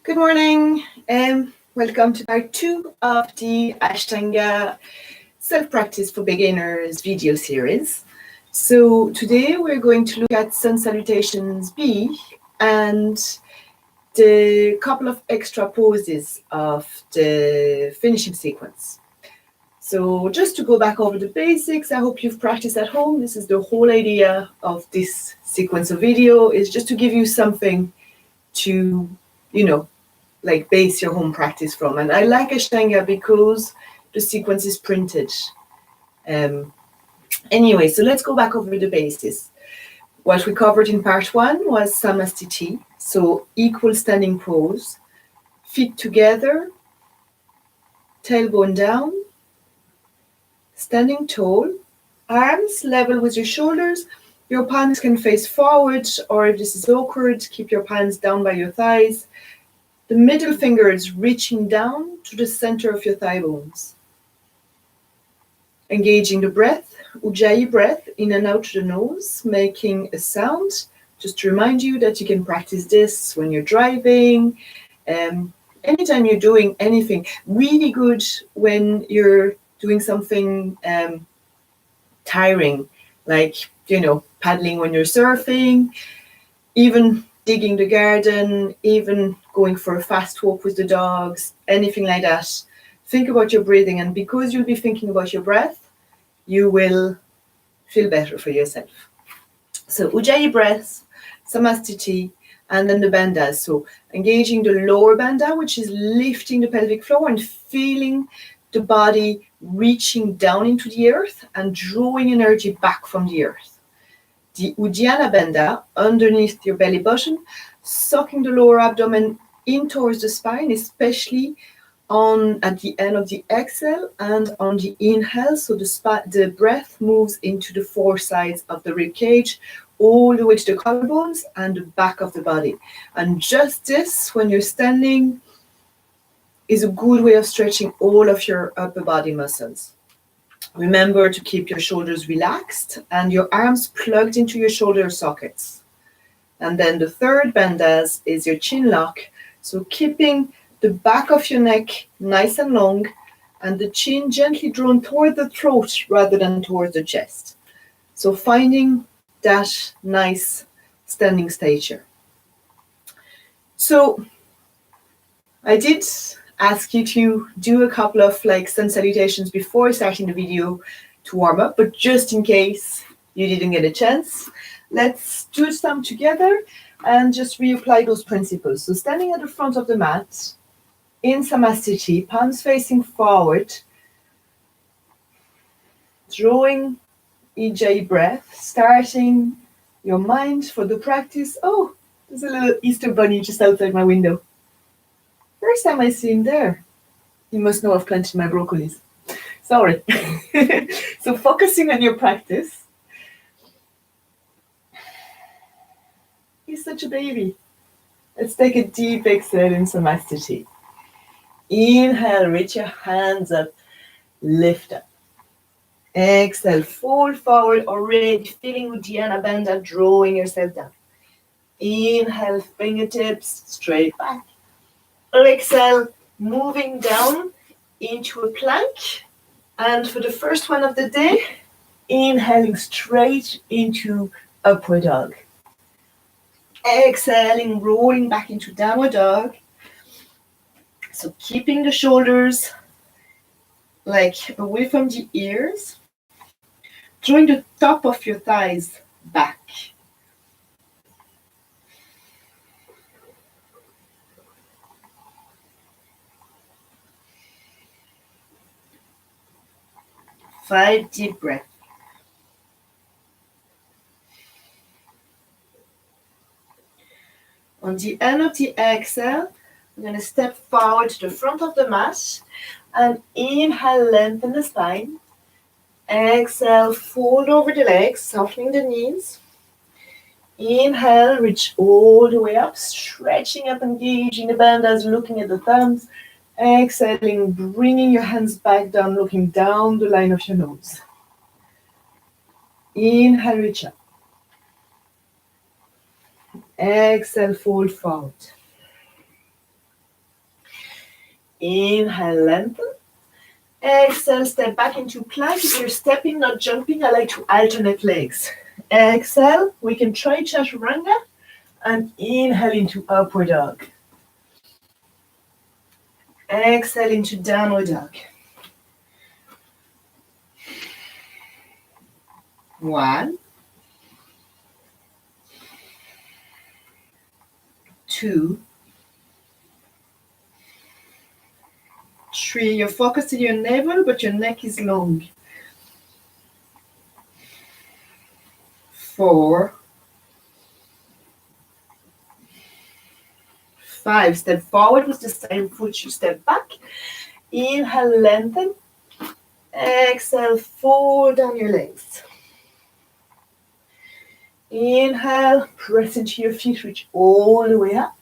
Good morning and welcome to part 2 of the Ashtanga Self-Practice for Beginners video series. So today we're going to look at Sun Salutations B and the couple of extra poses of the finishing sequence. So just to go back over the basics, I hope you've practiced at home. This is the whole idea of this sequence of video, is just to give you something to, like base your home practice from. And I like Ashtanga because the sequence is printed. Anyway, so let's go back over the basis. What we covered in part 1 was Samastiti, so equal standing pose, feet together, tailbone down, standing tall, arms level with your shoulders. Your palms can face forward, or if this is awkward, keep your palms down by your thighs. The middle finger is reaching down to the center of your thigh bones. Engaging the breath, Ujjayi breath, in and out to the nose, making a sound. Just to remind you that you can practice this when you're driving, anytime you're doing anything. Really good when you're doing something tiring, like, paddling when you're surfing, even digging the garden, even going for a fast walk with the dogs, anything like that. Think about your breathing, and because you'll be thinking about your breath, you will feel better for yourself. So Ujjayi breaths, Samastiti, and then the bandhas. So engaging the lower bandha, which is lifting the pelvic floor and feeling the body reaching down into the earth and drawing energy back from the earth. The Uddiyana Bandha underneath your belly button, sucking the lower abdomen in towards the spine, especially at the end of the exhale and on the inhale. So the breath moves into the four sides of the rib cage, all the way to the collarbones and the back of the body. And just this, when you're standing, is a good way of stretching all of your upper body muscles. Remember to keep your shoulders relaxed and your arms plugged into your shoulder sockets. And then the third bandhas is your chin lock. So keeping the back of your neck nice and long and the chin gently drawn toward the throat rather than towards the chest. So finding that nice standing stature. So I did ask you to do a couple of sun salutations before starting the video to warm up, but just in case you didn't get a chance, let's do some together and just reapply those principles. So standing at the front of the mat in Samastiti, palms facing forward, drawing Ujjayi breath, starting your mind for the practice. Oh, there's a little Easter bunny just outside my window. First time I see him there. You must know I've planted my broccolis. Sorry. So focusing on your practice. He's such a baby. Let's take a deep exhale in Samastiti. Inhale, reach your hands up, lift up. Exhale, fold forward, already feeling Uddiyana Bandha, drawing yourself down. Inhale, fingertips straight back. Exhale, moving down into a plank. And for the first one of the day, inhaling straight into upward dog. Exhaling, rolling back into downward dog. So keeping the shoulders away from the ears. Drawing the top of your thighs back. Five deep breaths. On the end of the exhale, I'm going to step forward to the front of the mat and inhale, lengthen the spine. Exhale, fold over the legs, softening the knees. Inhale, reach all the way up, stretching up, engaging the bandhas, looking at the thumbs. Exhaling, bringing your hands back down, looking down the line of your nose. Inhale, reach up. Exhale, fold forward. Inhale, lengthen. Exhale, step back into plank. If you're stepping, not jumping, I like to alternate legs. Exhale, we can try chaturanga, and inhale into upward dog. Exhale into downward dog. 1, 2, 3. You're focusing your navel, but your neck is long. 4, 5. Step forward with the same foot. You step back. Inhale, lengthen. Exhale, fold down your legs. Inhale, press into your feet, reach all the way up.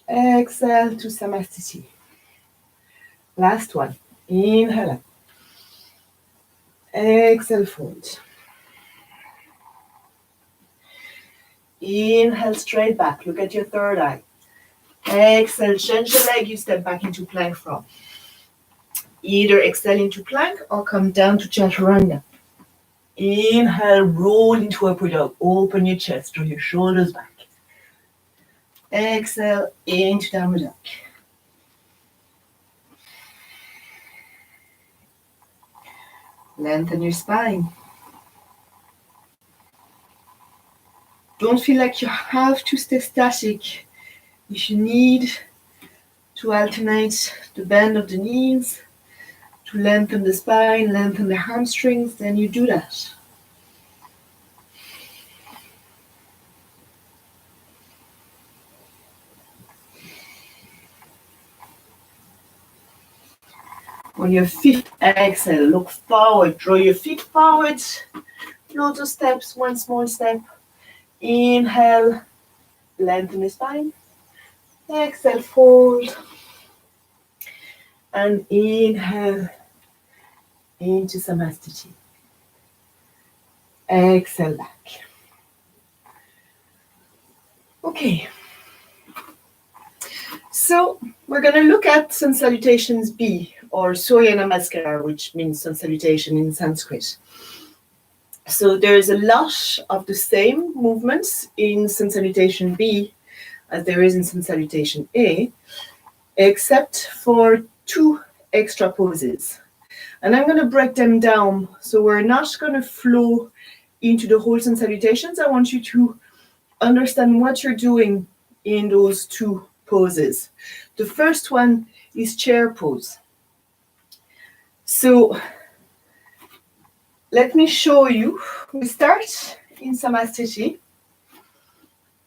Exhale to Samasthiti. Last one. Inhale up. Exhale, fold. Inhale, straight back. Look at your third eye. Exhale, change the leg you step back into plank from. Either exhale into plank or come down to chaturanga. Inhale, roll into upward dog. Open your chest, draw your shoulders back. Exhale, into downward dog. Lengthen your spine. Don't feel like you have to stay static. If you need to alternate the bend of the knees, to lengthen the spine, lengthen the hamstrings, then you do that. On your fifth exhale, look forward, draw your feet forward, lotus steps, one small step. Inhale, lengthen the spine. Exhale, fold. And inhale into Samasthiti. Exhale back. Okay. So we're going to look at Sun Salutations B, or Surya Namaskar, which means Sun Salutation in Sanskrit. So there's a lot of the same movements in Sun Salutation B as there is in Sun Salutation A, except for 2 extra poses. And I'm going to break them down. So we're not going to flow into the whole Sun Salutations. I want you to understand what you're doing in those 2 poses. The first one is chair pose. So let me show you. We start in Samasthiti,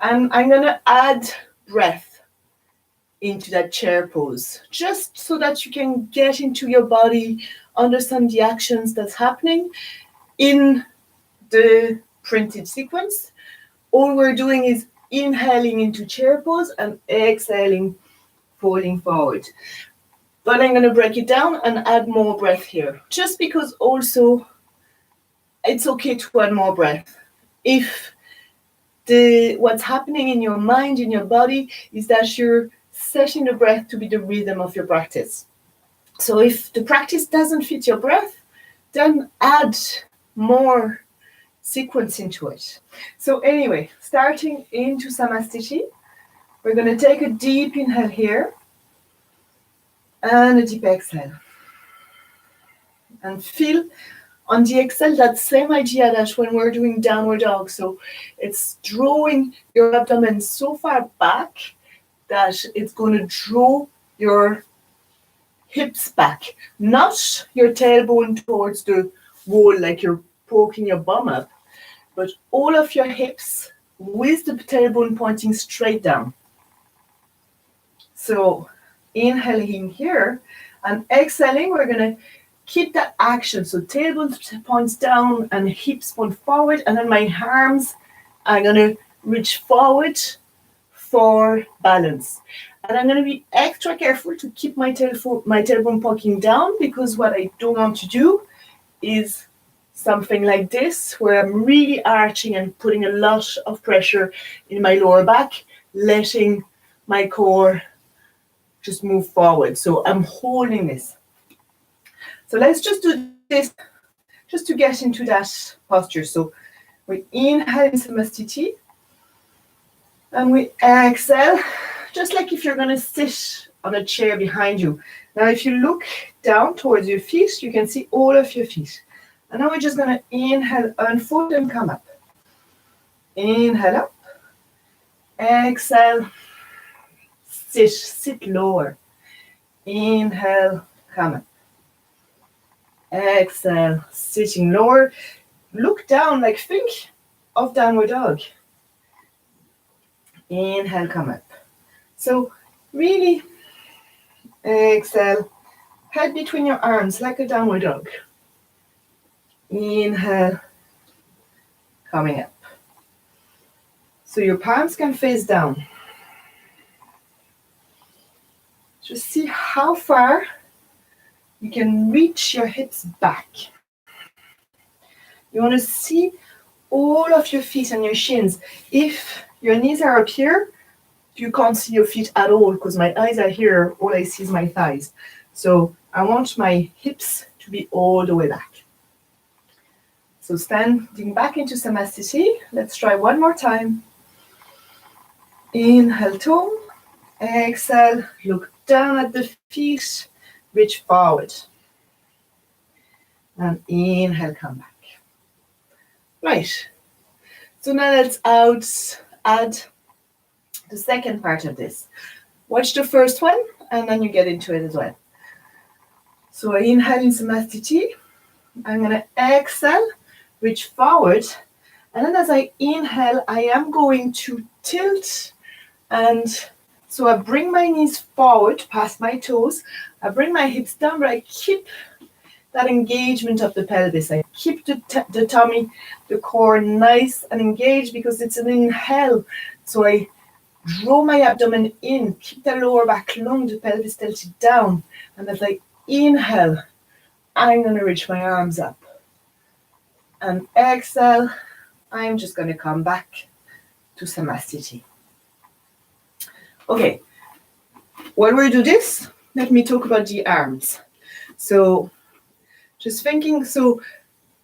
and I'm going to add breath into that chair pose, just so that you can get into your body, understand the actions that's happening in the printed sequence. All we're doing is inhaling into chair pose and exhaling, folding forward. But I'm going to break it down and add more breath here, just because also it's okay to add more breath. If what's happening in your mind, in your body, is that you're setting the breath to be the rhythm of your practice. So if the practice doesn't fit your breath, then add more sequence into it. So anyway, starting into Samasthiti, we're going to take a deep inhale here and a deep exhale. And feel on the exhale that same idea that when we're doing downward dog. So it's drawing your abdomen so far back that it's going to draw your hips back, not your tailbone towards the wall like you're poking your bum up, but all of your hips with the tailbone pointing straight down. So inhaling here and exhaling, we're going to keep that action. So tailbone points down and hips point forward, and then my arms are going to reach forward for balance. And I'm going to be extra careful to keep my tailbone poking down, because what I don't want to do is something like this, where I'm really arching and putting a lot of pressure in my lower back, letting my core just move forward. So I'm holding this. So let's just do this just to get into that posture. So we inhale in Samastiti and we exhale, just like if you're going to sit on a chair behind you. Now, if you look down towards your feet, you can see all of your feet. And now we're just going to inhale, unfold and come up. Inhale up. Exhale. Sit lower. Inhale, come up. Exhale, sitting lower. Look down, like think of downward dog. Inhale, come up. So really exhale, head between your arms like a downward dog. Inhale, coming up. So your palms can face down. Just see how far you can reach your hips back. You want to see all of your feet and your shins. If your knees are up here, you can't see your feet at all because my eyes are here. All I see is my thighs. So I want my hips to be all the way back. So standing back into Samastiti. Let's try one more time. Inhale, tone. Exhale, look down at the feet. Reach forward. And inhale, come back. Right. So now let's add the second part of this. Watch the first one and then you get into it as well. So I inhale in Samastiti. I'm going to exhale, reach forward. And then as I inhale, I am going to tilt. And so I bring my knees forward past my toes. I bring my hips down, but I keep that engagement of the pelvis. I keep the tummy, the core nice and engaged because it's an inhale. So I draw my abdomen in, keep the lower back long, the pelvis tilted down. And as I inhale, I'm going to reach my arms up. And exhale, I'm just going to come back to Samastiti. Okay, while we do this, let me talk about the arms. So just thinking, so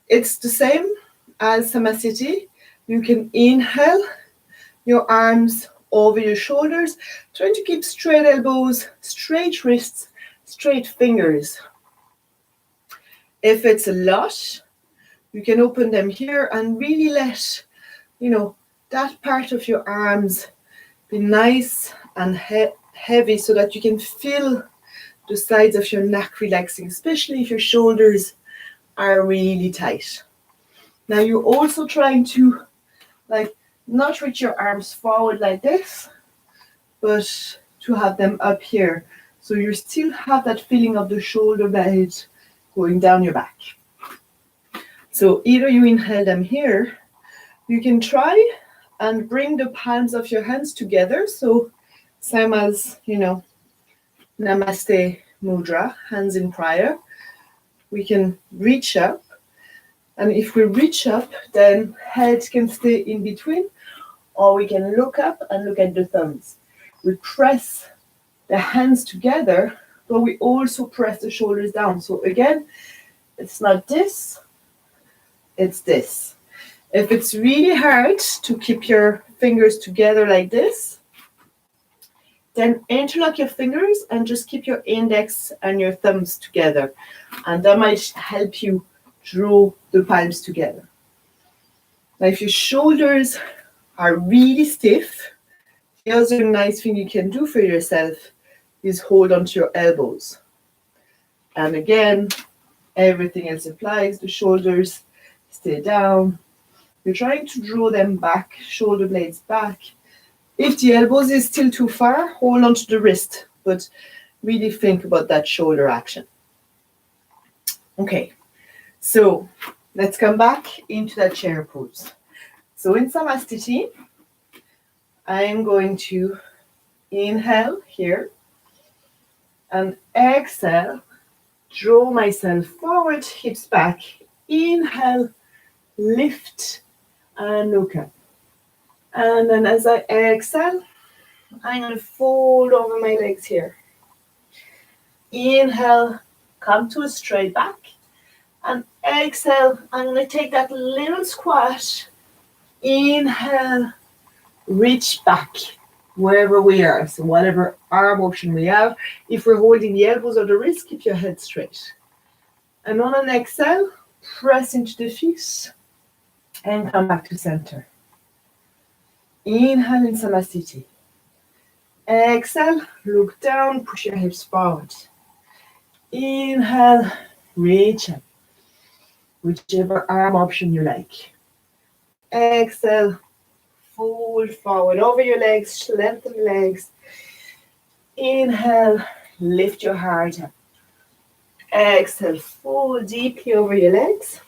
it's the same as Samastiti. You can inhale your arms over your shoulders, trying to keep straight elbows, straight wrists, straight fingers. If it's a lot, you can open them here and really let, that part of your arms be nice and heavy so that you can feel the sides of your neck relaxing, especially if your shoulders are really tight. Now you're also trying to not reach your arms forward like this, but to have them up here. So you still have that feeling of the shoulder blade going down your back. So either you inhale them here, you can try and bring the palms of your hands together. So same as, Namaste Mudra, hands in prayer. We can reach up. And if we reach up, then head can stay in between, or we can look up and look at the thumbs. We press the hands together, but we also press the shoulders down. So again, it's not this, it's this. If it's really hard to keep your fingers together like this, then interlock your fingers and just keep your index and your thumbs together. And that might help you draw the palms together. Now, if your shoulders are really stiff, the other nice thing you can do for yourself is hold onto your elbows. And again, everything else applies. The shoulders stay down. You're trying to draw them back, shoulder blades back. If the elbows is still too far, hold onto the wrist, but really think about that shoulder action. Okay, so let's come back into that chair pose. So in Samastiti, I'm going to inhale here and exhale, draw myself forward, hips back, inhale, lift and look up. And then as I exhale, I'm going to fold over my legs here. inhale, come to a straight back. And exhale, I'm going to take that little squat. Inhale, reach back wherever we are. So whatever arm option we have. If we're holding the elbows or the wrists, keep your head straight. And on an exhale, press into the feet and come back to center. Inhale in Samasthiti. Exhale, look down, push your hips forward. Inhale, reach up. Whichever arm option you like. Exhale, fold forward over your legs, lengthen the legs. Inhale, lift your heart up. Exhale, fold deeply over your legs.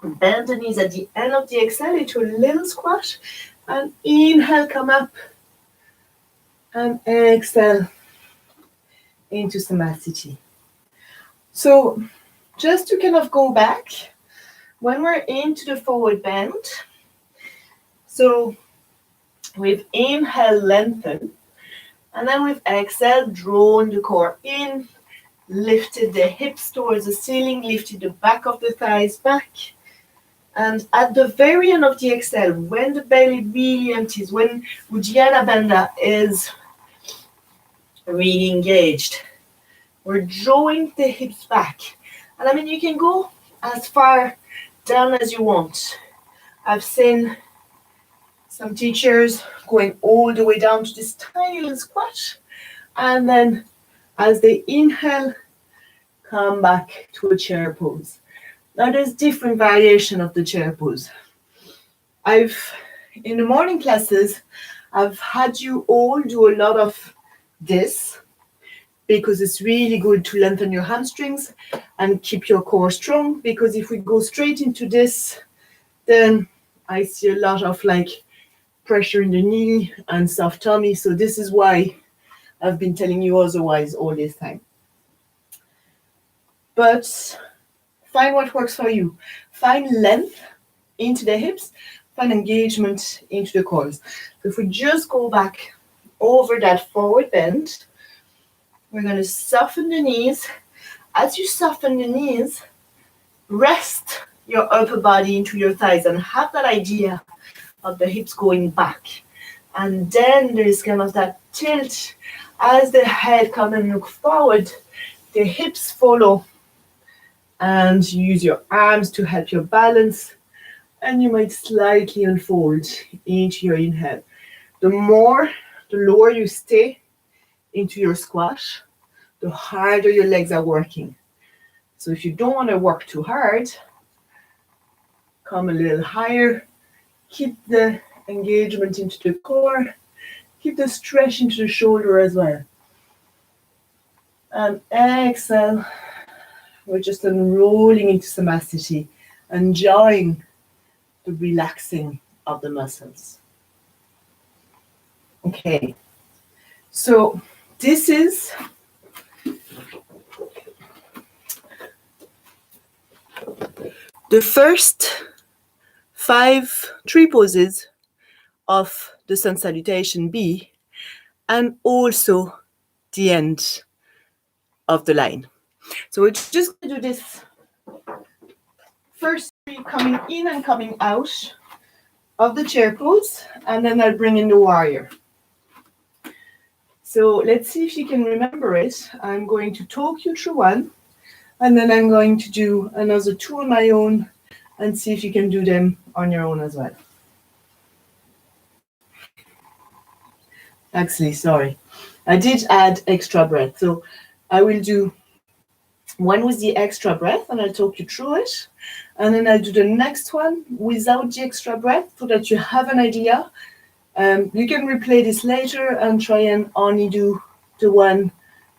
Bend the knees at the end of the exhale into a little squat. And inhale, come up. And exhale into Samasthiti. So just to kind of go back, when we're into the forward bend, so we've inhaled, lengthened, and then we've exhaled, drawn the core in, lifted the hips towards the ceiling, lifted the back of the thighs back. And at the very end of the exhale, when the belly really empties, when Uddiyana Bandha is really engaged, we're drawing the hips back. And I mean, you can go as far down as you want. I've seen some teachers going all the way down to this tiny little squat. And then as they inhale, come back to a chair pose. Now there's different variation of the chair pose. In the morning classes, I've had you all do a lot of this because it's really good to lengthen your hamstrings and keep your core strong, because if we go straight into this, then I see a lot of like pressure in the knee and soft tummy. So this is why I've been telling you otherwise all this time. But find what works for you. Find length into the hips, find engagement into the cores. So if we just go back over that forward bend, we're going to soften the knees. As you soften the knees, rest your upper body into your thighs and have that idea of the hips going back. And then there's kind of that tilt as the head comes and look forward, the hips follow, and use your arms to help your balance, and you might slightly unfold into your inhale. The lower you stay into your squat, the harder your legs are working. So if you don't want to work too hard, come a little higher, keep the engagement into the core, keep the stretch into the shoulder as well. And exhale, we're just unrolling into Samasthiti, enjoying the relaxing of the muscles. Okay, so this is the first 3 poses of the sun salutation B, and also the end of the line. So we're just going to do this first 3 coming in and coming out of the chair pose, and then I'll bring in the warrior. So let's see if you can remember it. I'm going to talk you through one, and then I'm going to do another 2 on my own and see if you can do them on your own as well. Actually, sorry, I did add extra breath. So I will do one with the extra breath and I'll talk you through it. And then I'll do the next one without the extra breath so that you have an idea. You can replay this later and try and only do the one,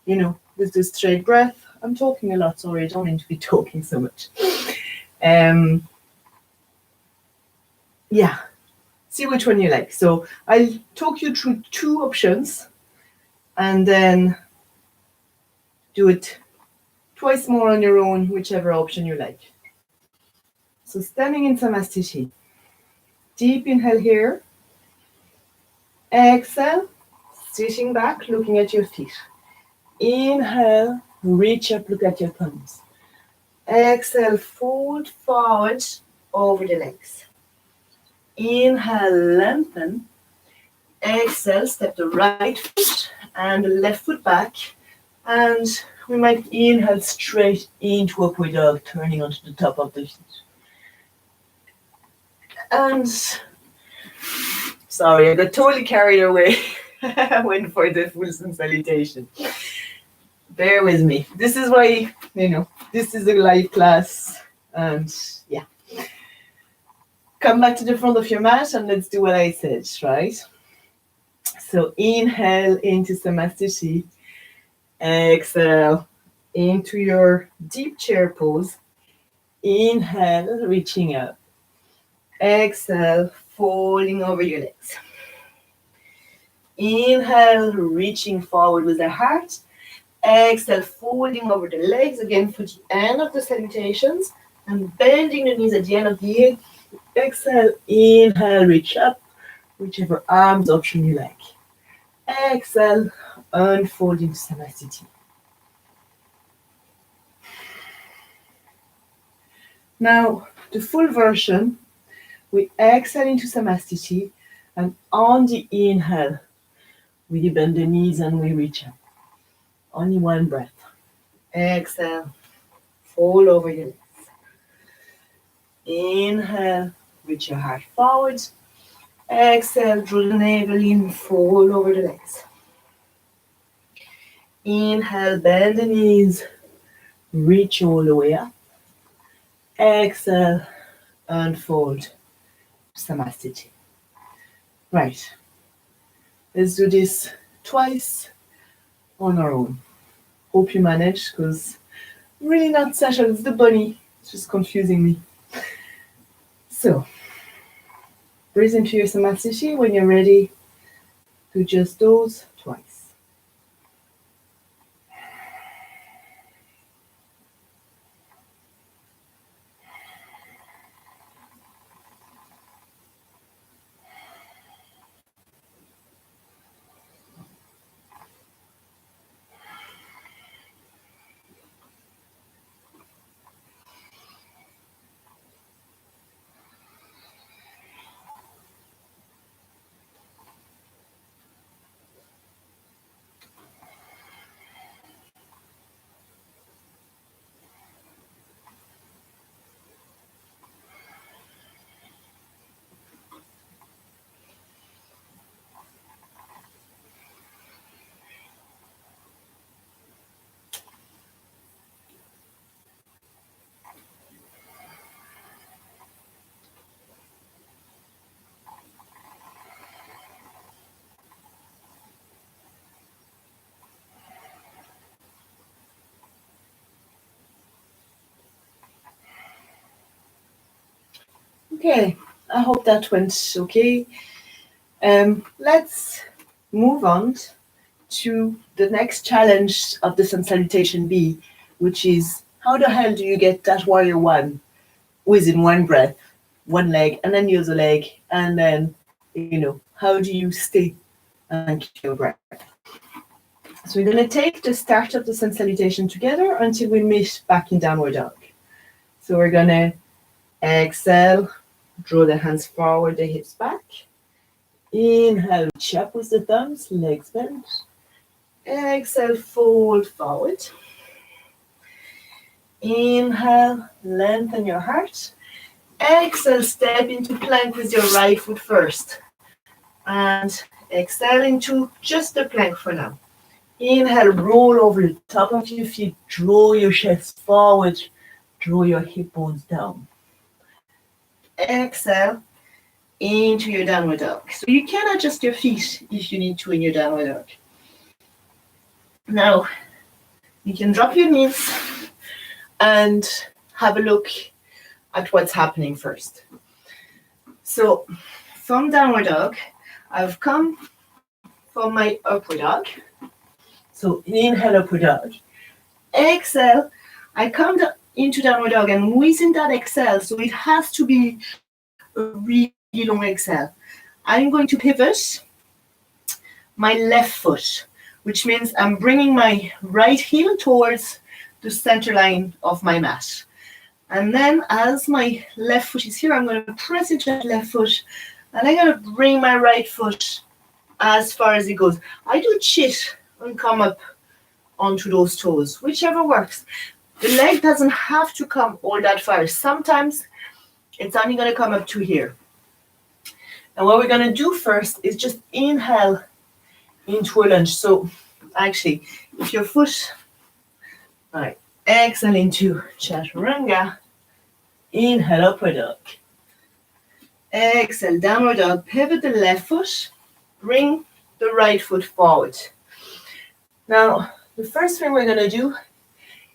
with the straight breath. I'm talking a lot, sorry, I don't mean to be talking so much. Yeah, see which one you like. So I'll talk you through 2 options and then do it twice more on your own, whichever option you like. So standing in Samasthiti, deep inhale here, exhale, sitting back, looking at your feet. Inhale, reach up, look at your thumbs. Exhale, fold forward over the legs. Inhale, lengthen. Exhale, step the right foot and the left foot back. And we might inhale straight into upward dog, turning onto the top of the feet. And sorry, I got totally carried away. I went for the full sun salutation. Bear with me. This is why, this is a live class. And yeah. Come back to the front of your mat and let's do what I said, right? So inhale into Samasthiti. Exhale into your deep chair pose. Inhale, reaching up. Exhale, folding over your legs. Inhale, reaching forward with the heart. Exhale, folding over the legs again for the end of the salutations and bending the knees at the end of the year. Exhale, inhale, reach up, whichever arms option you like. Exhale, unfold into Samasthiti. Now, the full version, we exhale into Samasthiti, and on the inhale, we bend the knees and we reach up. Only one breath. Exhale, fold over your legs. Inhale, reach your heart forward. Exhale, draw the navel in, fold over the legs. Inhale, bend the knees, reach all the way up. Exhale, unfold, Samasthiti. Right, let's do this twice on our own. Hope you manage, because really not settled. It's the bunny, it's just confusing me. So, breathe into your Samasthiti. When you're ready, do just those twice. Okay, I hope that went okay. Let's move on to the next challenge of the sun salutation B, which is how the hell do you get that warrior one within one breath, one leg and then the other leg, and then, how do you stay and keep your breath? So we're going to take the start of the sun salutation together until we meet back in downward dog. So we're going to exhale, draw the hands forward, the hips back. Inhale, reach up with the thumbs, legs bent. Exhale, fold forward. Inhale, lengthen your heart. Exhale, step into plank with your right foot first. And exhale into just the plank for now. Inhale, roll over the top of your feet, draw your chest forward, draw your hip bones down. Exhale into your downward dog. So you can adjust your feet if you need to in your downward dog. Now, you can drop your knees and have a look at what's happening first. So, from downward dog, I've come from my upward dog. So, inhale, upward dog. Exhale, I come into downward dog, and within that exhale, so it has to be a really long exhale. I'm going to pivot my left foot, which means I'm bringing my right heel towards the center line of my mat. And then as my left foot is here, I'm going to press into that left foot, and I'm going to bring my right foot as far as it goes. I do chit and come up onto those toes, whichever works. The leg doesn't have to come all that far. Sometimes it's only going to come up to here. And what we're going to do first is just inhale into a lunge. So actually, if your foot, all right, exhale into chaturanga, inhale upward dog. Exhale, downward dog, pivot the left foot, bring the right foot forward. Now, the first thing we're going to do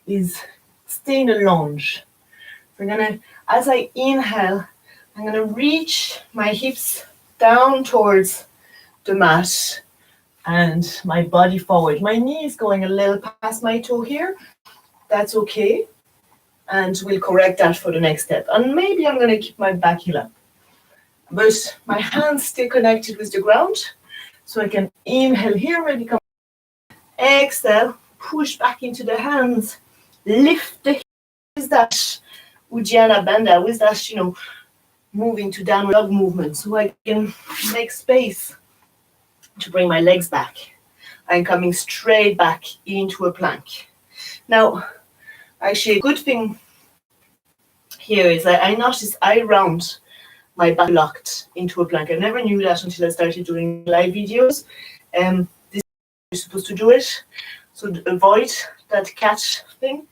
is stay in the lunge. We're going to, as I inhale, I'm going to reach my hips down towards the mat and my body forward. My knee is going a little past my toe here. That's okay. And we'll correct that for the next step. And maybe I'm going to keep my back heel up. But my hands stay connected with the ground. So I can inhale here, maybe come. Exhale, push back into the hands. Lift the hips with that Uddiyana Bandha, with that, moving to downward dog movement. So I can make space to bring my legs back. I'm coming straight back into a plank. Now, actually, a good thing here is that I notice I round my back locked into a plank. I never knew that until I started doing live videos. This is how you're supposed to do it. So to avoid that catch thing,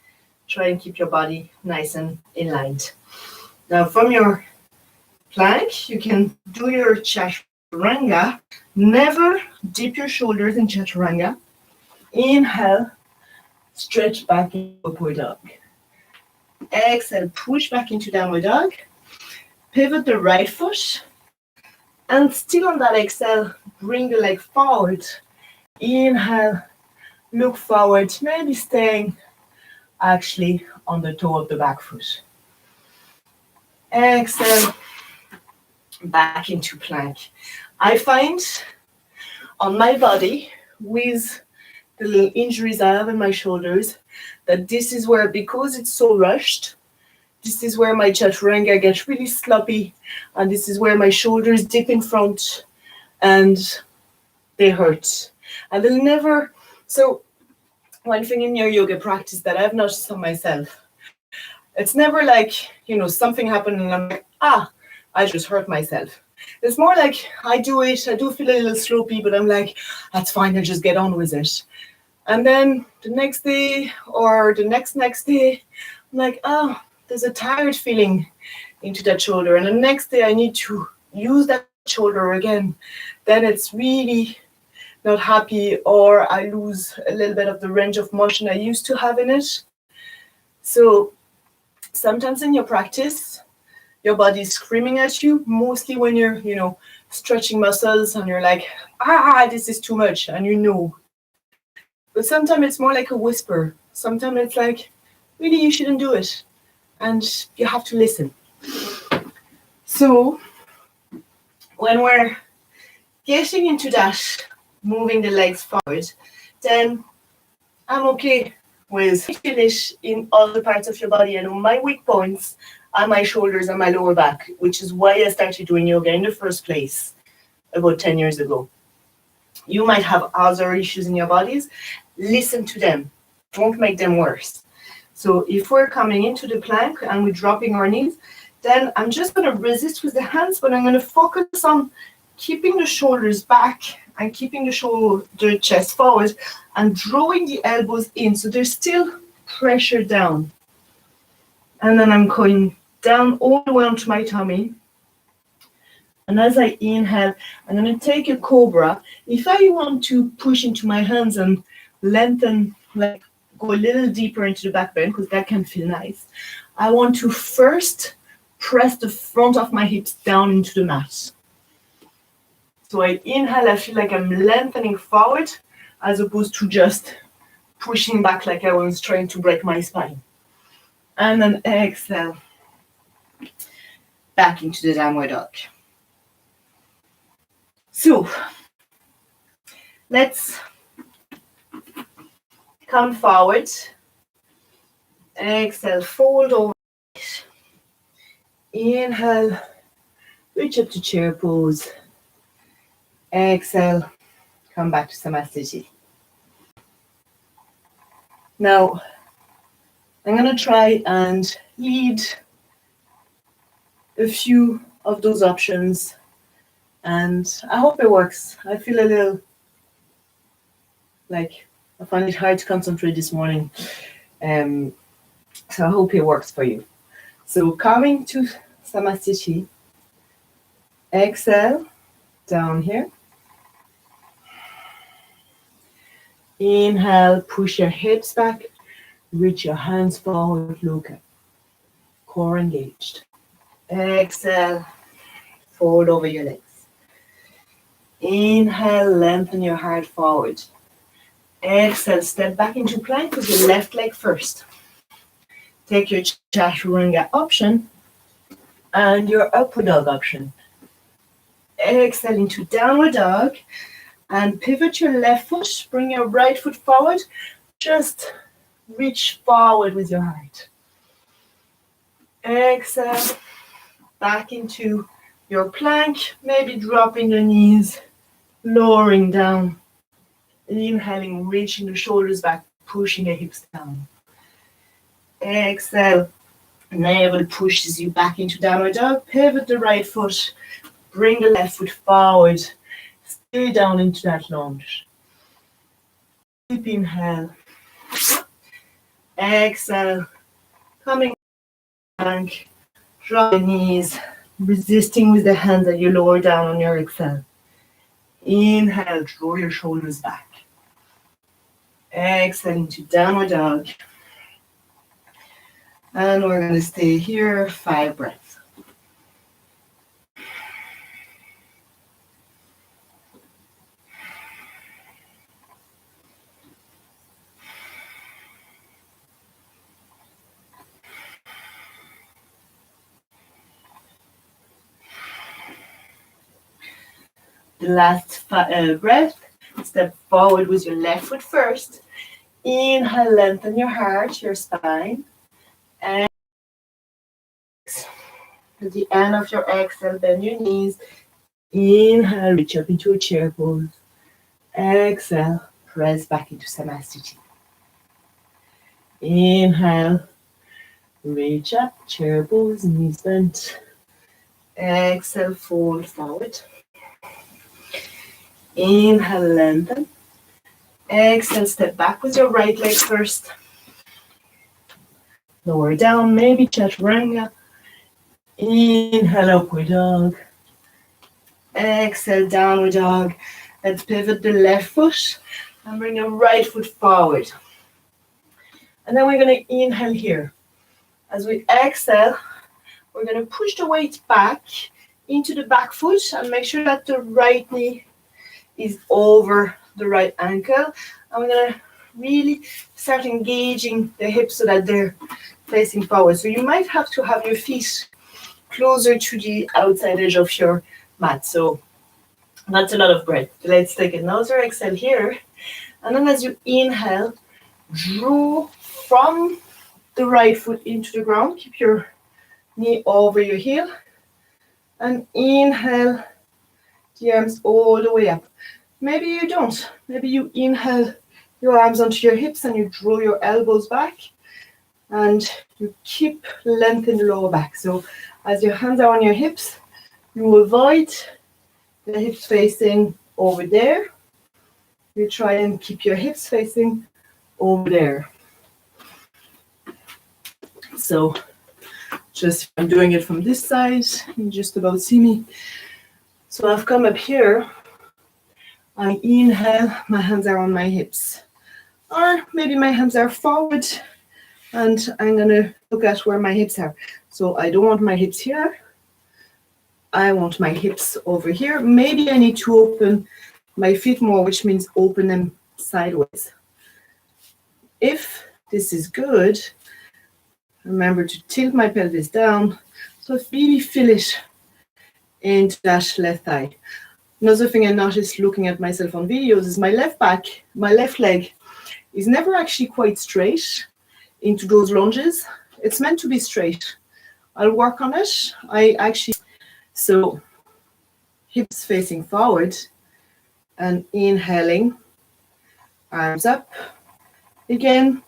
try and keep your body nice and aligned. Now, from your plank, you can do your chaturanga. Never dip your shoulders in chaturanga. Inhale, stretch back into upward dog. Exhale, push back into downward dog. Pivot the right foot. And still on that exhale, bring the leg forward. Inhale, look forward, maybe staying actually on the toe of the back foot. Exhale, back into plank. I find on my body, with the little injuries I have in my shoulders, that this is where, because it's so rushed, this is where my chaturanga gets really sloppy, and this is where my shoulders dip in front and they hurt. And they'll never, so one thing in your yoga practice that I've noticed on myself, it's never like, something happened and I'm like, I just hurt myself. It's more like I do feel a little sloppy, but I'm like, that's fine, I'll just get on with it. And then the next day or the next day, I'm like, there's a tired feeling into that shoulder. And the next day I need to use that shoulder again. Then it's really not happy, or I lose a little bit of the range of motion I used to have in it. So sometimes in your practice, your body is screaming at you, mostly when you're, stretching muscles and you're like, this is too much, and But sometimes it's more like a whisper. Sometimes it's like, really, you shouldn't do it. And you have to listen. So when we're getting into that, moving the legs forward, then I'm okay with feel it in other parts of your body. I know my weak points are my shoulders and my lower back, which is why I started doing yoga in the first place about 10 years ago. You might have other issues in your bodies. Listen to them. Don't make them worse. So if we're coming into the plank and we're dropping our knees, then I'm just going to resist with the hands, but I'm going to focus on keeping the shoulders back and keeping the chest forward and drawing the elbows in. So there's still pressure down. And then I'm going down all the way onto my tummy. And as I inhale, I'm going to take a cobra. If I want to push into my hands and lengthen, like go a little deeper into the back bend, because that can feel nice, I want to first press the front of my hips down into the mat. So I inhale, I feel like I'm lengthening forward as opposed to just pushing back like I was trying to break my spine. And then exhale, back into the downward dog. So let's Come forward. Exhale, fold over. Inhale, reach up to chair pose. Exhale, come back to Samasthiti. Now, I'm going to try and lead a few of those options, and I hope it works. I feel a little like I find it hard to concentrate this morning, so I hope it works for you. So coming to Samasthiti, exhale, down here. Inhale, push your hips back, reach your hands forward, look at core engaged. Exhale, fold over your legs. Inhale, lengthen your heart forward. Exhale, step back into plank with your left leg first. Take your chaturanga option and your upward dog option. Exhale into downward dog and pivot your left foot. Bring your right foot forward. Just reach forward with your heart. Exhale, back into your plank. Maybe dropping the knees, lowering down. Inhaling, reaching the shoulders back, pushing the hips down. Exhale, navel pushes you back into downward dog. Pivot the right foot, bring the left foot forward. Stay down into that lunge. Deep inhale. Exhale, coming back, drop the knees, resisting with the hands that you lower down on your exhale. Inhale, draw your shoulders back. Exhale into downward dog. And we're going to stay here 5 breaths. The last breath, step forward with your left foot first. Inhale, lengthen your heart, your spine. And at the end of your exhale, bend your knees. Inhale, reach up into a chair pose. Exhale, press back into Samasthiti. Inhale, reach up, chair pose, knees bent. Exhale, fold forward. Inhale, lengthen. Exhale, step back with your right leg first. Lower down, maybe chaturanga. Inhale, upward dog. Exhale, downward dog. Let's pivot the left foot and bring the right foot forward. And then we're going to inhale here. As we exhale, we're going to push the weight back into the back foot and make sure that the right knee is over the right ankle. And we're going to really start engaging the hips so that they're facing forward. So you might have to have your feet closer to the outside edge of your mat. So that's a lot of breath. Let's take another exhale here. And then as you inhale, draw from the right foot into the ground. Keep your knee over your heel. And inhale, the arms all the way up. Maybe you don't. Maybe you inhale your arms onto your hips and you draw your elbows back. And you keep lengthening the lower back. So as your hands are on your hips, you avoid the hips facing over there. You try and keep your hips facing over there. So just I'm doing it from this side. You just about see me. So I've come up here. I inhale, my hands are on my hips. Or maybe my hands are forward and I'm going to look at where my hips are. So I don't want my hips here. I want my hips over here. Maybe I need to open my feet more, which means open them sideways. If this is good, remember to tilt my pelvis down. So really feel it into that left thigh. Another thing I noticed looking at myself on videos is my left back, my left leg is never actually quite straight into those lunges. It's meant to be straight. I'll work on it. So hips facing forward and inhaling, arms up. Again,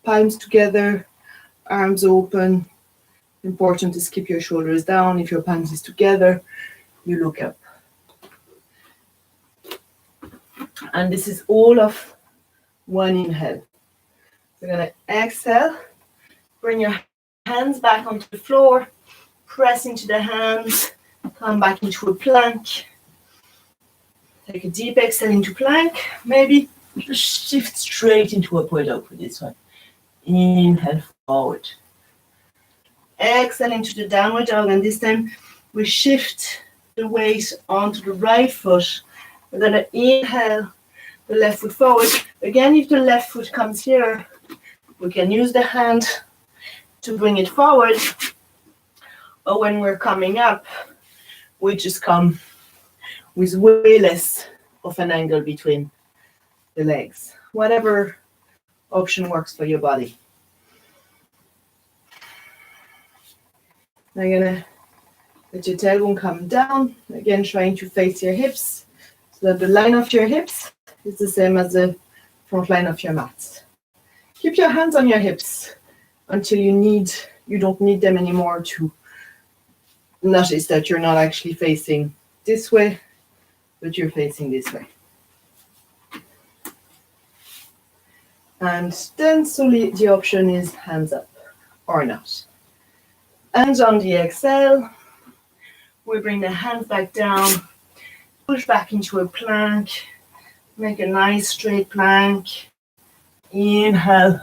palms together, arms open. Important to keep your shoulders down. If your palms is together, you look up. And this is all of one inhale. We're going to exhale. Bring your hands back onto the floor. Press into the hands. Come back into a plank. Take a deep exhale into plank. Maybe just shift straight into upward dog for this one. Inhale forward. Exhale into the downward dog, and this time we shift the weight onto the right foot. We're going to inhale the left foot forward. Again, if the left foot comes here, we can use the hand to bring it forward. Or when we're coming up, we just come with way less of an angle between the legs. Whatever option works for your body. Now you're gonna let your tailbone come down. Again, trying to face your hips so that the line of your hips is the same as the front line of your mat. Keep your hands on your hips until you don't need them anymore to notice that you're not actually facing this way, but you're facing this way. And then slowly the option is hands up or not. And on the exhale, we bring the hands back down, push back into a plank, make a nice straight plank. Inhale,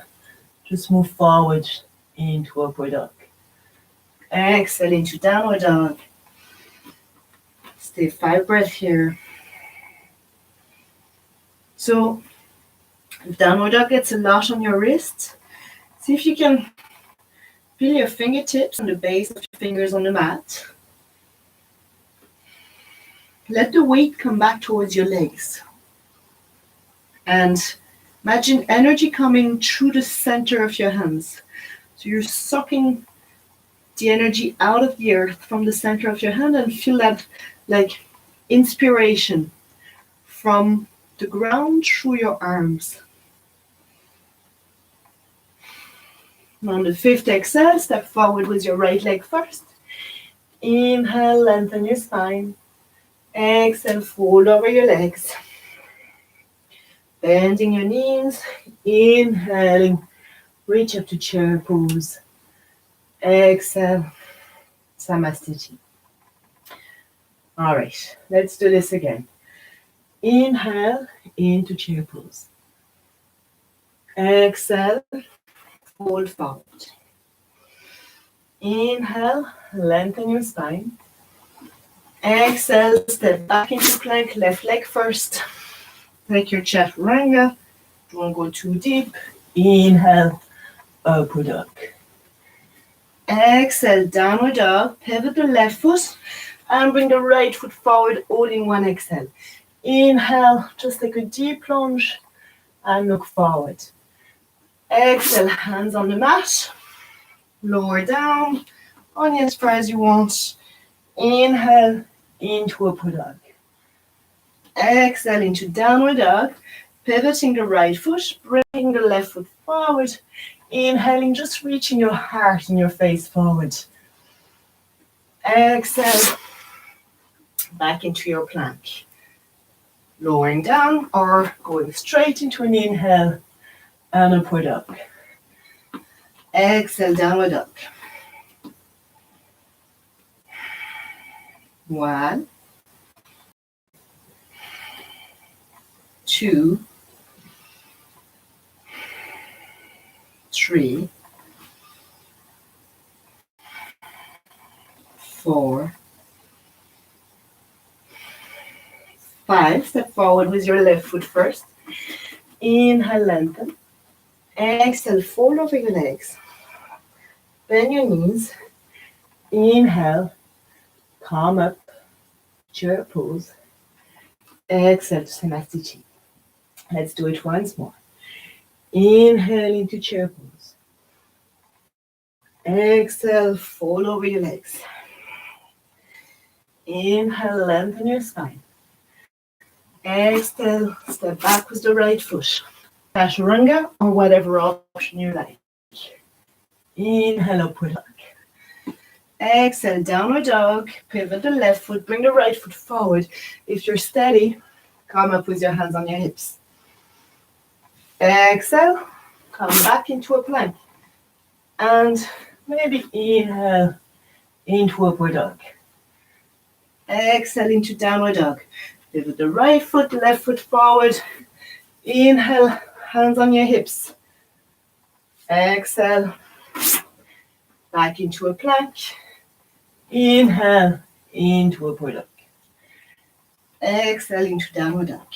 just move forward into upward dog. Exhale into downward dog. Stay 5 breaths here. So, if downward dog gets a lot on your wrist, see if you can feel your fingertips on the base of your fingers on the mat. Let the weight come back towards your legs. And imagine energy coming through the center of your hands. So you're sucking the energy out of the earth from the center of your hand, and feel that like inspiration from the ground through your arms. On the 5th exhale, step forward with your right leg first. Inhale, lengthen your spine. Exhale, fold over your legs. Bending your knees. Inhaling, reach up to chair pose. Exhale, Samastiti. All right, let's do this again. Inhale into chair pose. Exhale, fold forward. Inhale, lengthen your spine. Exhale, step back into plank, left leg first. Take your chaturanga. Don't go too deep. Inhale, upward dog. Exhale, downward dog. Pivot the left foot and bring the right foot forward, all in one exhale. Inhale, just take a deep plunge and look forward. Exhale, hands on the mat. Lower down, onion as far as you want. Inhale, into upward dog. Exhale into downward dog. Pivoting the right foot, bringing the left foot forward. Inhaling, just reaching your heart and your face forward. Exhale, back into your plank. Lowering down or going straight into an inhale and upward dog. Exhale, downward dog. 1, 2, 3, 4, 5. Step forward with your left foot first. Inhale, lengthen. Exhale, fold over your legs. Bend your knees. Inhale, come up, chair pose. Exhale to Samastiti. Let's do it once more. Inhale into chair pose. Exhale, fold over your legs. Inhale, lengthen your spine. Exhale, step back with the right foot. Chaturanga or whatever option you like. Inhale, upward dog. Exhale, downward dog. Pivot the left foot, bring the right foot forward. If you're steady, come up with your hands on your hips. Exhale, come back into a plank. And maybe inhale into upward dog. Exhale into downward dog. Pivot the right foot, left foot forward. Inhale, hands on your hips. Exhale, back into a plank. Inhale, into upward dog. Exhale into downward dog.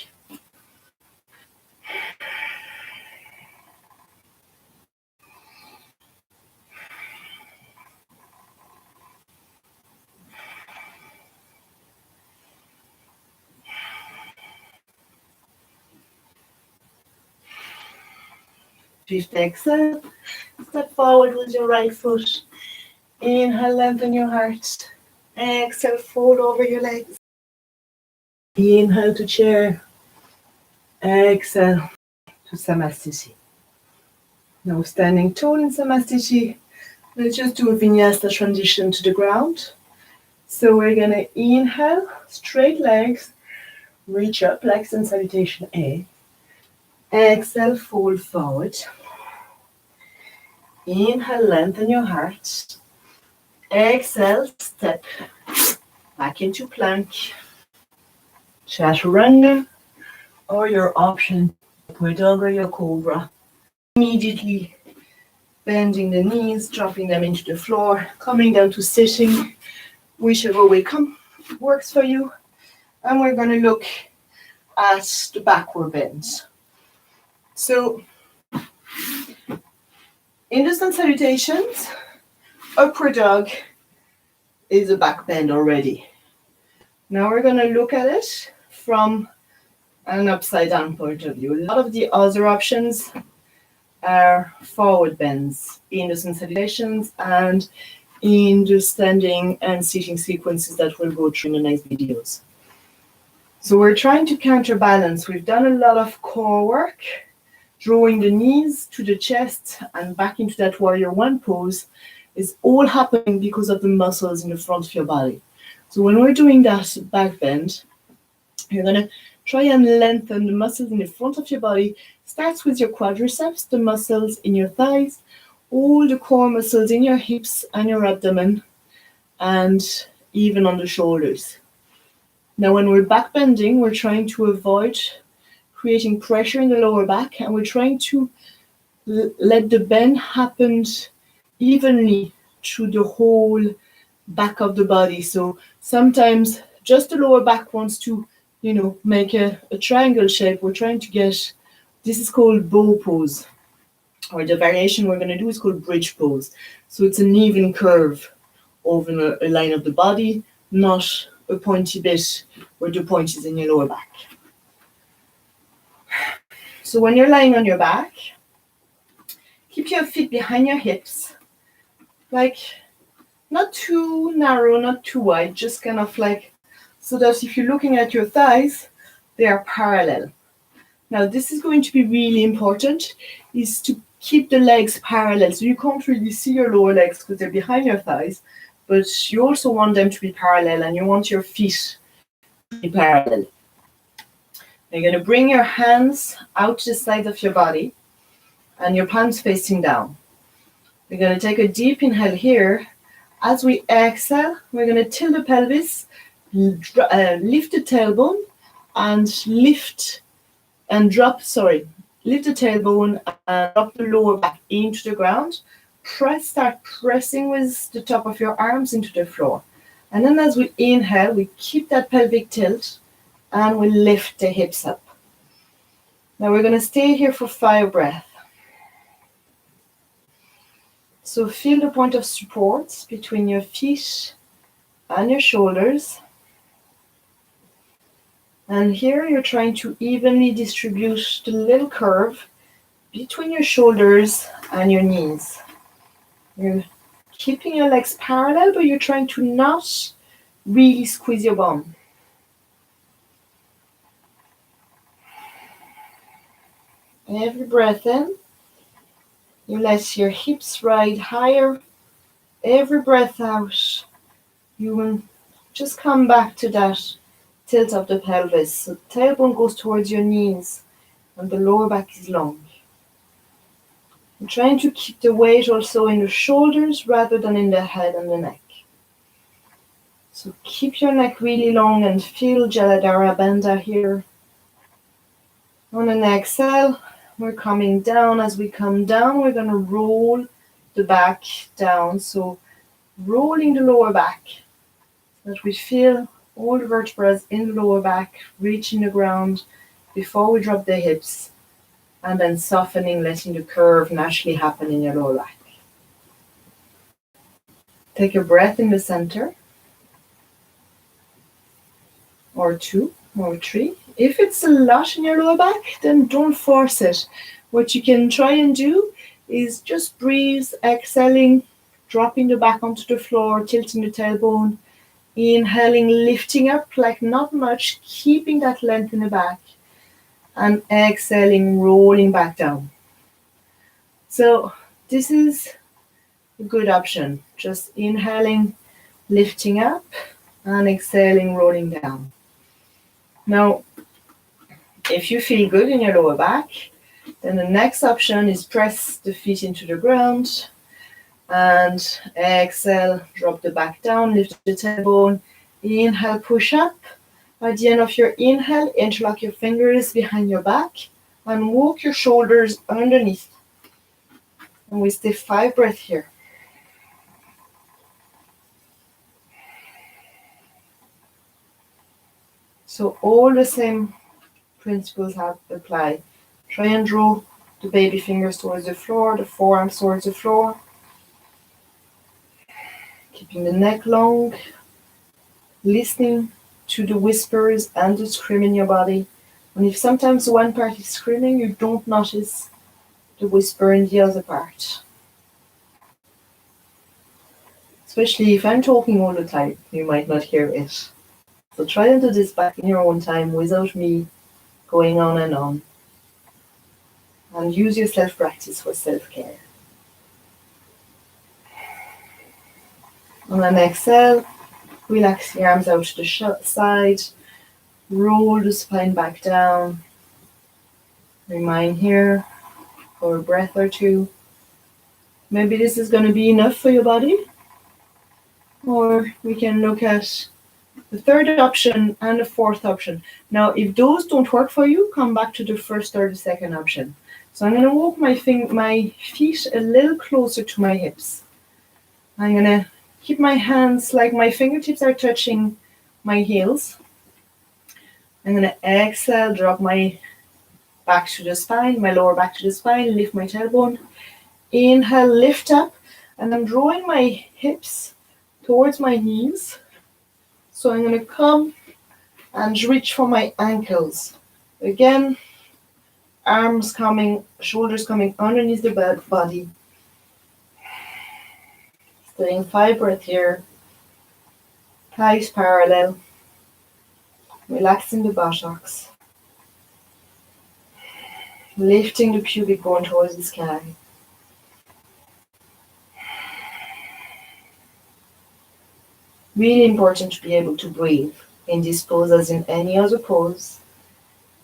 Fifth exhale, step forward with your right foot. Inhale, lengthen your heart. Exhale, fold over your legs. Inhale to chair. Exhale to Samasthiti. Now standing tall in Samasthiti, let's just do a vinyasa transition to the ground. So we're going to inhale, straight legs, reach up, legs and salutation A. Exhale, fold forward. Inhale, lengthen your heart. Exhale, step back into plank. Chaturanga, or your option, upward dog or your cobra. Immediately bending the knees, dropping them into the floor, coming down to sitting, whichever way works for you. And we're going to look at the backward bends. So, in the sun salutations, upward dog is a back bend already. Now we're going to look at it from an upside down point of view. A lot of the other options are forward bends in the sun salutations and in the standing and sitting sequences that we'll go through in the next videos. So we're trying to counterbalance. We've done a lot of core work, drawing the knees to the chest and back into that warrior one pose is all happening because of the muscles in the front of your body. So when we're doing that back bend, you're going to try and lengthen the muscles in the front of your body. Starts with your quadriceps, the muscles in your thighs, all the core muscles in your hips and your abdomen, and even on the shoulders. Now when we're back bending, we're trying to avoid creating pressure in the lower back, and we're trying to let the bend happen evenly through the whole back of the body. So sometimes just the lower back wants to, make a triangle shape. We're trying to get, this is called bow pose, or the variation we're going to do is called bridge pose. So it's an even curve over a line of the body, not a pointy bit where the point is in your lower back. So when you're lying on your back, keep your feet behind your hips, like not too narrow, not too wide, just kind of like, so that if you're looking at your thighs, they are parallel. Now this is going to be really important, is to keep the legs parallel. So you can't really see your lower legs because they're behind your thighs, but you also want them to be parallel and you want your feet to be parallel. You're going to bring your hands out to the sides of your body and your palms facing down. We're going to take a deep inhale here. As we exhale, we're going to tilt the pelvis, lift the tailbone, and lift the tailbone and drop the lower back into the ground. Start pressing with the top of your arms into the floor. And then as we inhale, we keep that pelvic tilt and we lift the hips up. Now we're going to stay here for 5 breaths. So feel the point of support between your feet and your shoulders. And here you're trying to evenly distribute the little curve between your shoulders and your knees. You're keeping your legs parallel, but you're trying to not really squeeze your bum. Every breath in, you let your hips ride higher. Every breath out, you will just come back to that tilt of the pelvis. So the tailbone goes towards your knees and the lower back is long. I'm trying to keep the weight also in the shoulders rather than in the head and the neck. So keep your neck really long and feel Jaladhara Bandha here. On an exhale, we're coming down. As we come down, we're going to roll the back down. So rolling the lower back so that we feel all the vertebrae in the lower back reaching the ground before we drop the hips, and then softening, letting the curve naturally happen in your lower back. Take a breath in the center, or 2 or 3. If it's a lot in your lower back, then don't force it. What you can try and do is just breathe, exhaling, dropping the back onto the floor, tilting the tailbone, inhaling, lifting up like not much, keeping that length in the back, and exhaling, rolling back down. So this is a good option. Just inhaling, lifting up, and exhaling, rolling down. Now, if you feel good in your lower back, then the next option is press the feet into the ground and exhale, drop the back down, lift the tailbone, inhale, push up. At the end of your inhale, interlock your fingers behind your back and walk your shoulders underneath. And we stay 5 breaths here. So all the same principles apply. Try and draw the baby fingers towards the floor, the forearms towards the floor. Keeping the neck long, listening to the whispers and the scream in your body. And if sometimes one part is screaming, you don't notice the whisper in the other part. Especially if I'm talking all the time, you might not hear it. So try and do this back in your own time without me going on. And use your self-practice for self-care. On an exhale, relax the arms out to the side, roll the spine back down. Remain here for a breath or 2. Maybe this is going to be enough for your body. Or we can look at the third option and the fourth option. Now, if those don't work for you, come back to the first or the second option. So I'm going to walk my feet a little closer to my hips. I'm going to keep my hands like my fingertips are touching my heels. I'm going to exhale, drop my back to the spine, my lower back to the spine, lift my tailbone. Inhale, lift up, and I'm drawing my hips towards my knees. So I'm going to come and reach for my ankles. Again, arms coming, shoulders coming underneath the body. Staying 5 breaths here. Thighs parallel. Relaxing the buttocks. Lifting the pubic bone towards the sky. Really important to be able to breathe in this pose as in any other pose.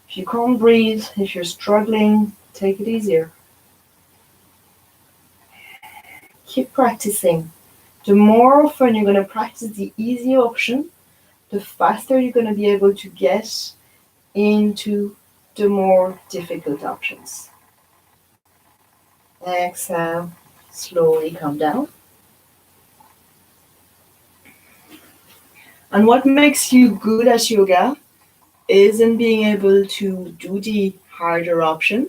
If you can't breathe, if you're struggling, take it easier. Keep practicing. The more often you're going to practice the easy option, the faster you're going to be able to get into the more difficult options. Exhale, slowly come down. And what makes you good at yoga isn't being able to do the harder option.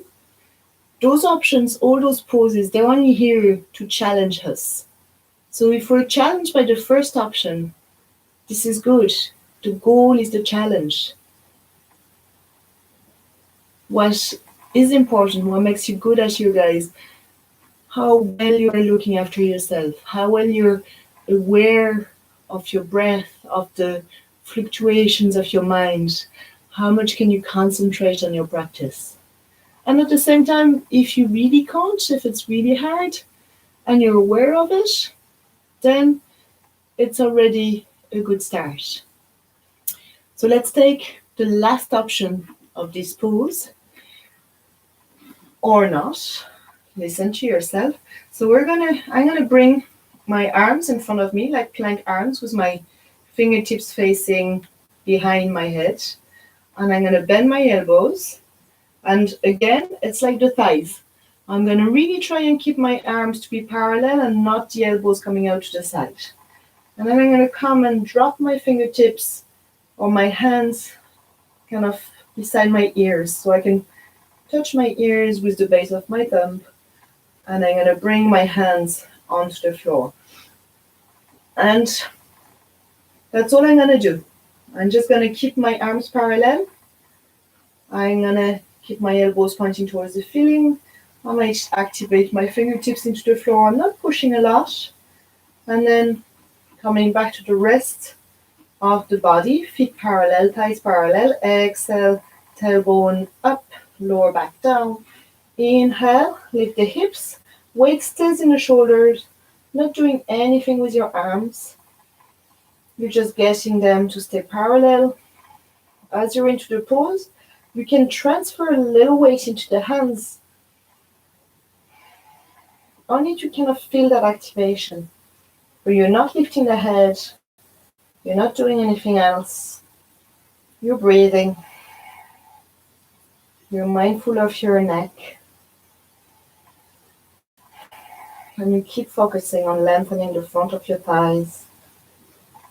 Those options, all those poses, they're only here to challenge us. So if we're challenged by the first option, this is good. The goal is the challenge. What is important, what makes you good at you guys, how well you are looking after yourself, how well you're aware of your breath, of the fluctuations of your mind, how much can you concentrate on your practice. And at the same time, if you really can't, if it's really hard and you're aware of it, then it's already a good start. So let's take the last option of this pose, or not. Listen to yourself. So I'm gonna bring my arms in front of me, like plank arms, with my fingertips facing behind my head. And I'm gonna bend my elbows. And again, it's like the thighs. I'm gonna really try and keep my arms to be parallel and not the elbows coming out to the side. And then I'm gonna come and drop my fingertips or my hands kind of beside my ears, so I can touch my ears with the base of my thumb. And I'm going to bring my hands onto the floor. And that's all I'm going to do. I'm just going to keep my arms parallel. I'm going to keep my elbows pointing towards the ceiling. I might activate my fingertips into the floor. I'm not pushing a lot. And then coming back to the rest of the body, feet parallel, thighs parallel. Exhale, tailbone up, lower back down. Inhale, lift the hips, weight stays in the shoulders, not doing anything with your arms. You're just getting them to stay parallel. As you're into the pose, you can transfer a little weight into the hands, only to kind of feel that activation, where you're not lifting the head, you're not doing anything else, you're breathing, you're mindful of your neck. And you keep focusing on lengthening the front of your thighs,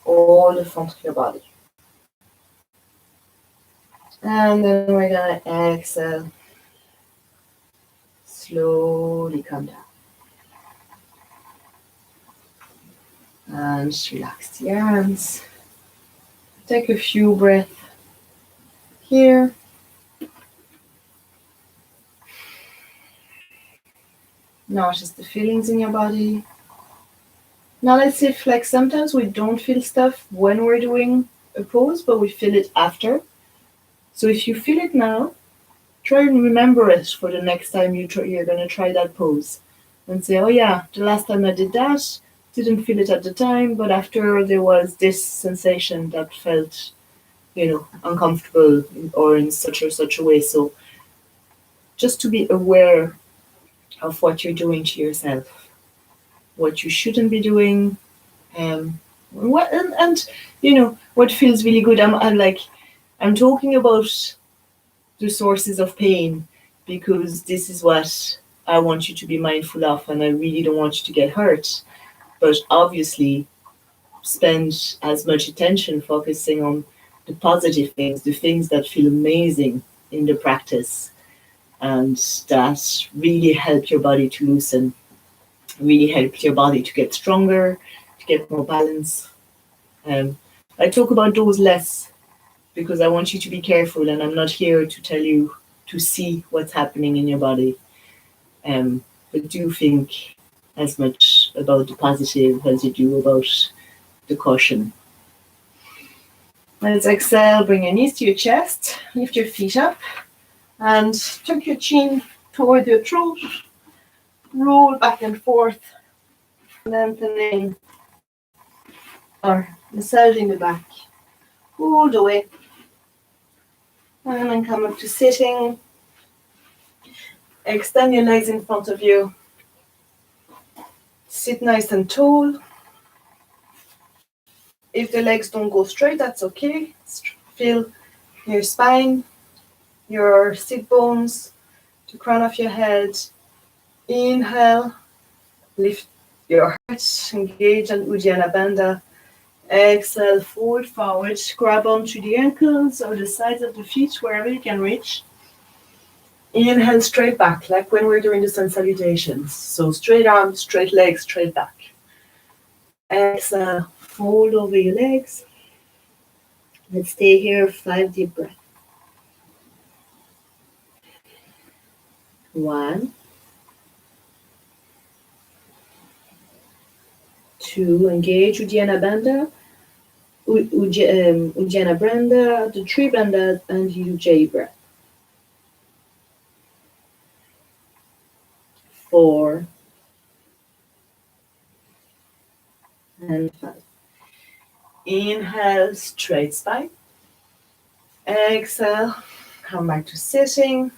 all the front of your body. And then we're going to exhale. Slowly come down. And relax the arms. Take a few breaths here. Notice the feelings in your body. Now let's see if, like, sometimes we don't feel stuff when we're doing a pose, but we feel it after. So if you feel it now, try and remember it for the next time you're going to try that pose. And say, oh yeah, the last time I did that, didn't feel it at the time, but after there was this sensation that felt, uncomfortable or in such or such a way. So just to be aware of what you're doing to yourself, what you shouldn't be doing, what feels really good. I'm talking about the sources of pain, because this is what I want you to be mindful of, and I really don't want you to get hurt. But obviously, spend as much attention focusing on the positive things, the things that feel amazing in the practice, and that really help your body to loosen, really help your body to get stronger, to get more balance. I talk about those less because I want you to be careful, and I'm not here to tell you to see what's happening in your body. But do think as much about the positive as you do about the caution. Let's exhale, bring your knees to your chest, lift your feet up, and tuck your chin toward your throat, roll back and forth, lengthening or massaging the back, all the way, and then come up to sitting. Extend your legs in front of you, sit nice and tall. If the legs don't go straight, that's okay. Feel your spine, your sit bones, the crown of your head. Inhale, lift your heart, engage in Uddiyana Bandha. Exhale, forward, grab onto the ankles or the sides of the feet, wherever you can reach. Inhale, straight back, like when we're doing the sun salutations. So straight arms, straight legs, straight back. Exhale, fold over your legs. Let's stay here, 5 deep breaths. 1, 2, engage Uddiyana Bandha, Uddiyana Bandha, the 3 bandhas, and Ujjayi breath. 4 and 5. Inhale, straight spine. Exhale, come back to sitting.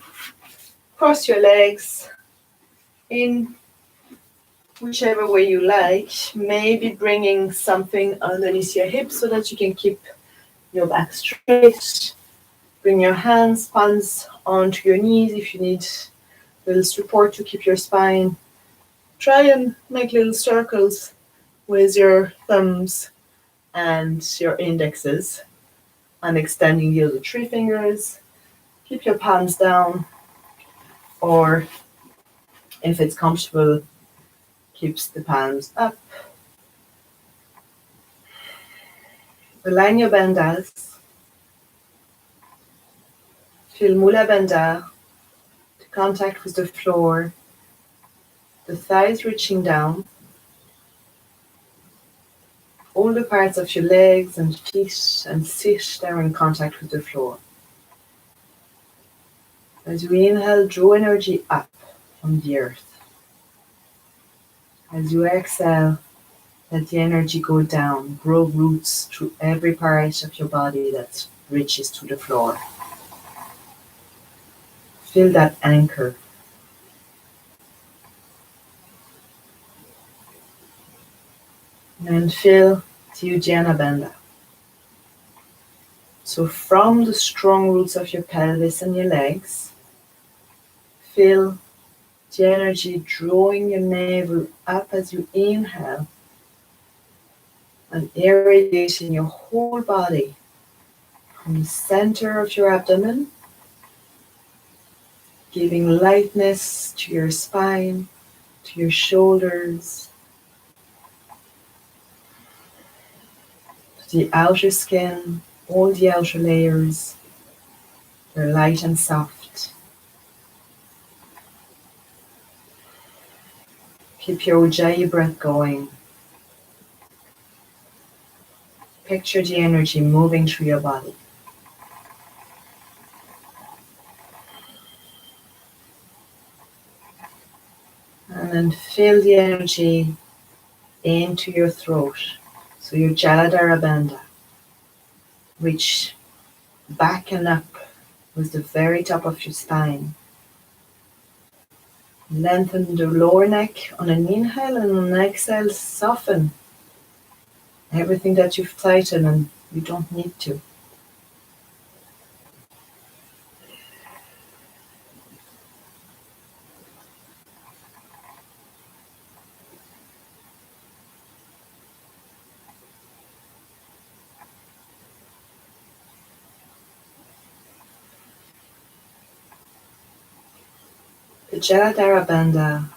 Cross your legs in whichever way you like. Maybe bringing something underneath your hips so that you can keep your back straight. Bring your hands, palms onto your knees if you need a little support to keep your spine. Try and make little circles with your thumbs and your indexes, and extending the other 3 fingers. Keep your palms down, or if it's comfortable, keeps the palms up. Align your bandhas. Feel Mula Bandha to contact with the floor, the thighs reaching down. All the parts of your legs and feet and sit are in contact with the floor. As you inhale, draw energy up from the earth. As you exhale, let the energy go down, grow roots through every part of your body that reaches to the floor. Feel that anchor. And feel the Uddiyana Bandha. So from the strong roots of your pelvis and your legs, feel the energy drawing your navel up as you inhale and irradiating your whole body from the center of your abdomen, giving lightness to your spine, to your shoulders, to the outer skin, all the outer layers. They're light and soft. Keep your Ujjayi breath going. Picture the energy moving through your body. And then feel the energy into your throat. So your Jaladhara Bandha. Reach back and up with the very top of your spine. Lengthen the lower neck on an inhale, and on an exhale, soften everything that you've tightened and you don't need to. The Jaladhara Bandha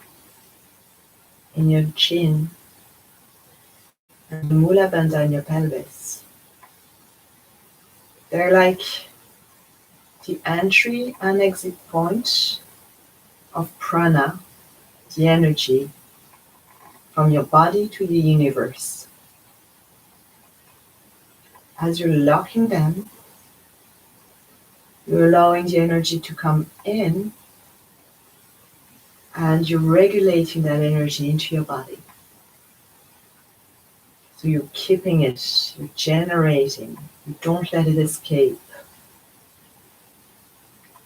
in your chin and the Mula Bandha in your pelvis. They're like the entry and exit point of prana, the energy from your body to the universe. As you're locking them, you're allowing the energy to come in, and you're regulating that energy into your body. So you're keeping it, you're generating, you don't let it escape.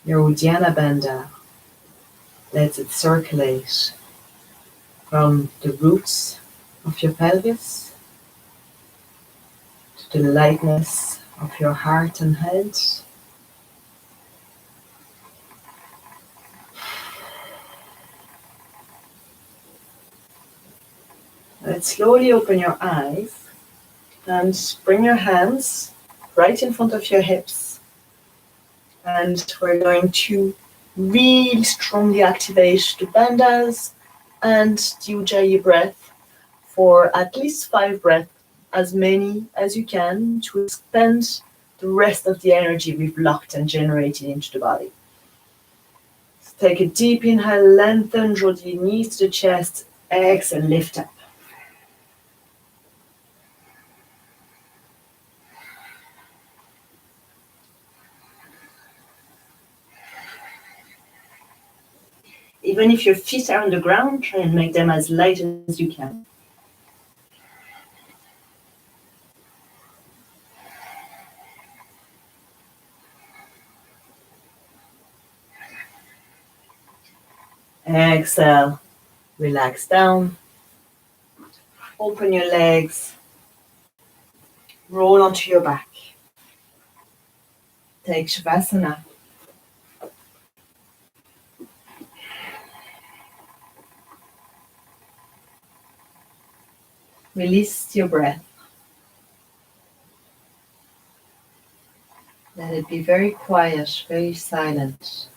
Your Uddiyana Bandha lets it circulate from the roots of your pelvis to the lightness of your heart and head. Let's slowly open your eyes and bring your hands right in front of your hips. And we're going to really strongly activate the bandhas and the Ujjayi breath for at least 5 breaths, as many as you can, to expend the rest of the energy we've locked and generated into the body. Take a deep inhale, lengthen, draw the knees to the chest. Exhale, lift up. Even if your feet are on the ground, try and make them as light as you can. Exhale, relax down. Open your legs. Roll onto your back. Take Shavasana. Release your breath. Let it be very quiet, very silent.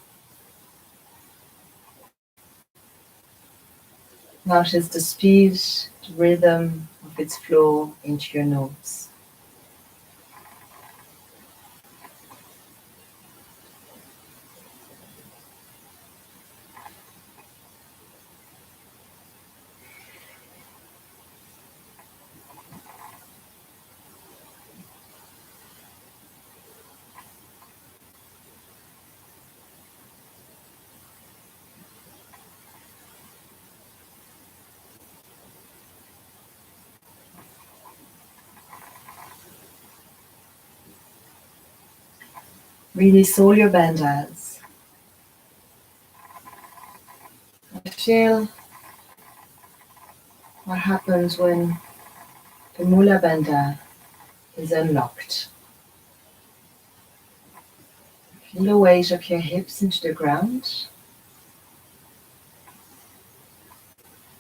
Notice the speed, the rhythm of its flow into your nose. Release all your bandhas. Feel what happens when the Mula Bandha is unlocked. Feel the weight of your hips into the ground.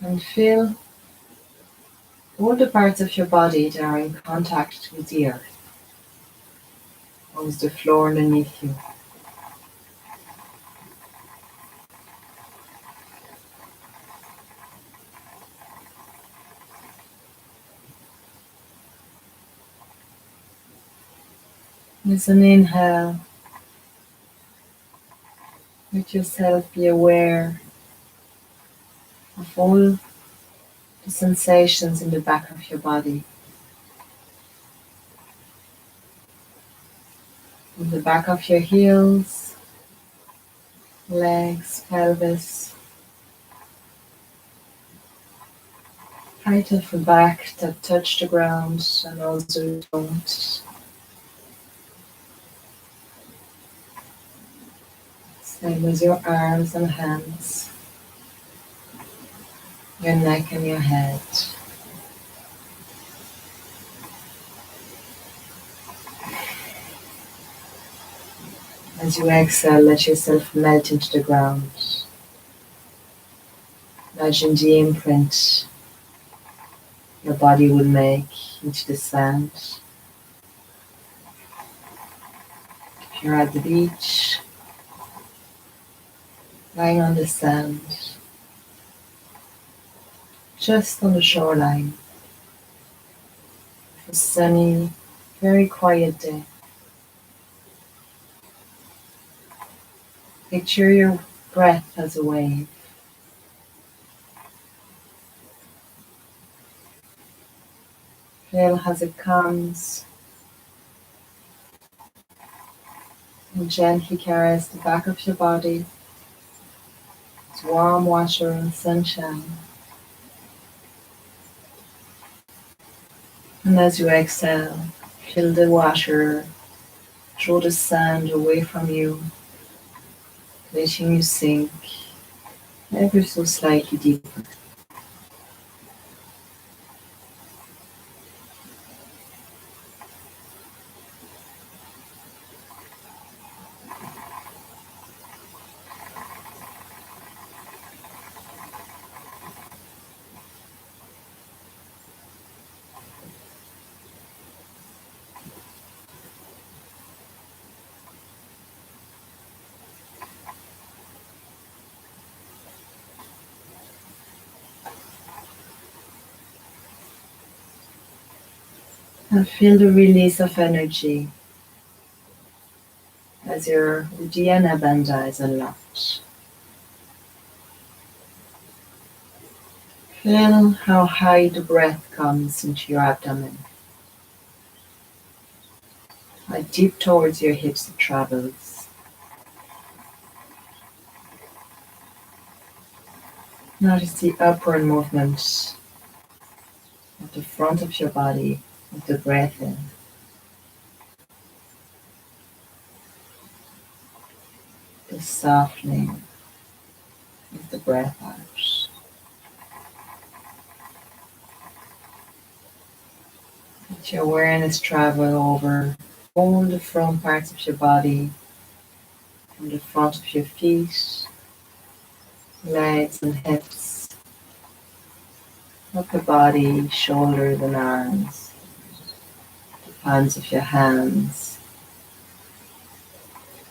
And feel all the parts of your body that are in contact with the earth. Almost the floor underneath you. With an inhale, let yourself be aware of all the sensations in the back of your body. In the back of your heels, legs, pelvis, part of the back that touch the ground and also don't. Same with your arms and hands, your neck and your head. As you exhale, let yourself melt into the ground. Imagine the imprint your body will make into the sand. If you're at the beach, lying on the sand, just on the shoreline, a sunny, very quiet day. Picture your breath as a wave. Feel as it comes and gently carries the back of your body. It's warm water and sunshine. And as you exhale, feel the water draw the sand away from you, letting you sink ever so slightly deeper. And feel the release of energy as your Uddiyana Bandha is unlocked. Feel how high the breath comes into your abdomen, how deep towards your hips it travels. Notice the upward movement at the front of your body with the breath in. The softening with the breath out. Let your awareness travel over all the front parts of your body, from the front of your feet, legs and hips, upper body, shoulders and arms, the palms of your hands,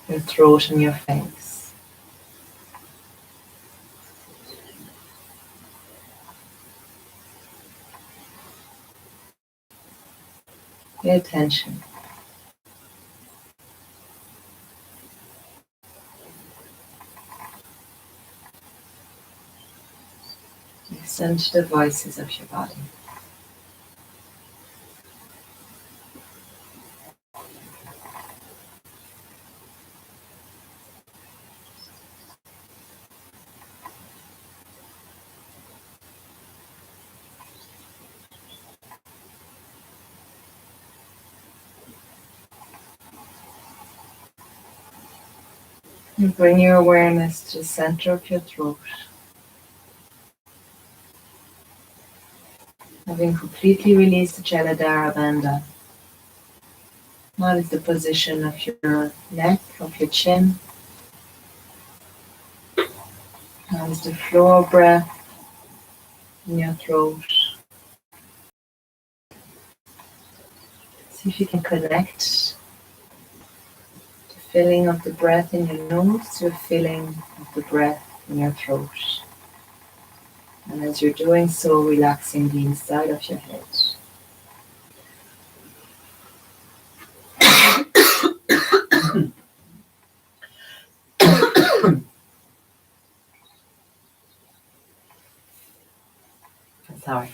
your throat and your face. Pay attention. Listen to the voices of your body. And bring your awareness to the center of your throat. Having completely released the Jaladhara Bandha, notice the position of your neck, of your chin. Notice the flow of breath in your throat. See if you can connect the feeling of the breath in your nose to the feeling of the breath in your throat. And as you're doing so, relaxing the inside of your head. Sorry.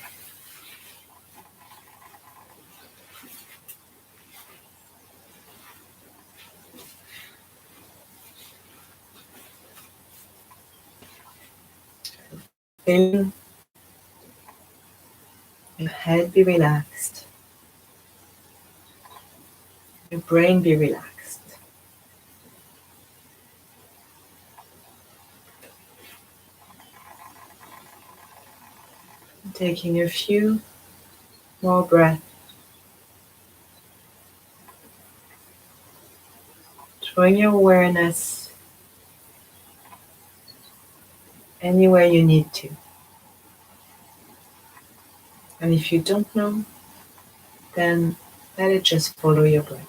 Feeling your head be relaxed, your brain be relaxed. Taking a few more breaths, drawing your awareness anywhere you need to. And if you don't know, then let it just follow your breath.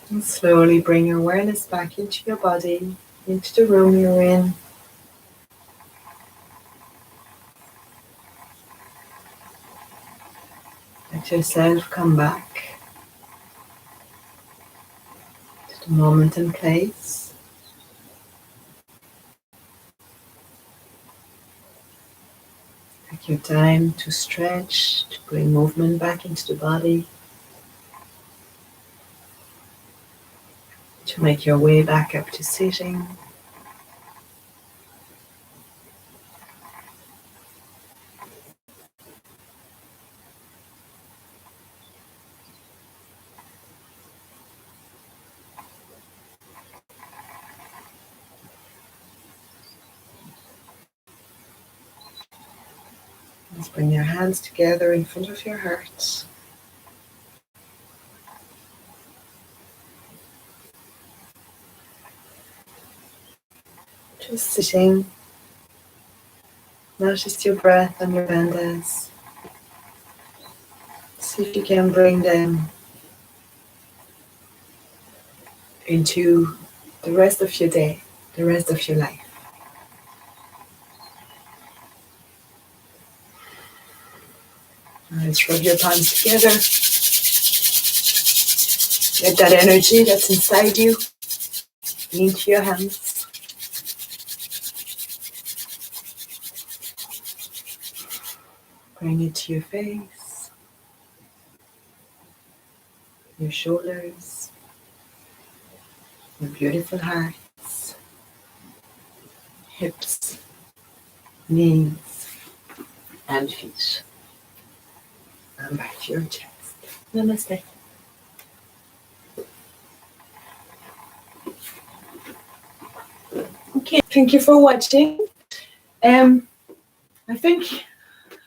And slowly bring your awareness back into your body, into the room you're in. Let yourself come back to the moment and place. Take your time to stretch, to bring movement back into the body, to make your way back up to sitting. Let's bring your hands together in front of your heart. Just sitting. Notice your breath and your bandhas. See if you can bring them into the rest of your day, the rest of your life. Let's rub your palms together. Let that energy that's inside you into your hands. Bring it to your face, your shoulders, your beautiful hearts, hips, knees, and feet. And back to your chest. Namaste. Okay, thank you for watching. I think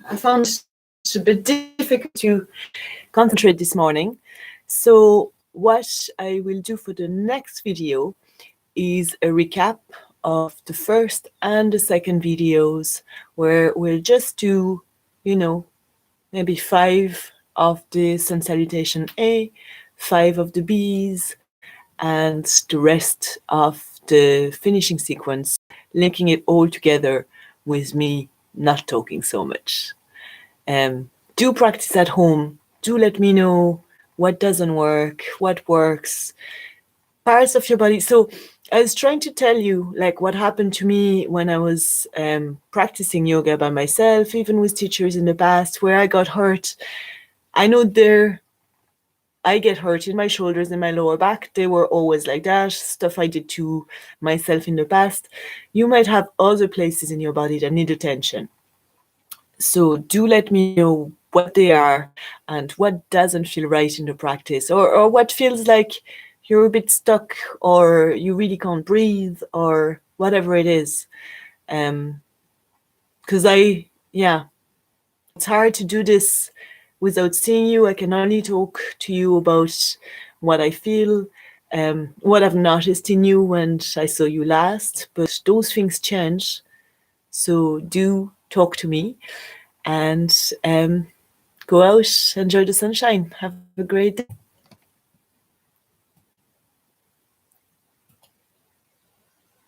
I found it a bit difficult to concentrate this morning. So what I will do for the next video is a recap of the first and the second videos, where we'll just do, maybe 5 of the sun salutation A, 5 of the B's, and the rest of the finishing sequence, linking it all together with me not talking so much. Do practice at home. Do let me know what doesn't work, what works, parts of your body. So I was trying to tell you like what happened to me when I was practicing yoga by myself, even with teachers in the past, where I got hurt. I know I get hurt in my shoulders and my lower back. They were always like that, stuff I did to myself in the past. You might have other places in your body that need attention. So do let me know what they are and what doesn't feel right in the practice, or what feels like you're a bit stuck, or you really can't breathe, or whatever it is. Because it's hard to do this without seeing you. I can only talk to you about what I feel, what I've noticed in you when I saw you last, but those things change. So do talk to me, and go out, enjoy the sunshine. Have a great day.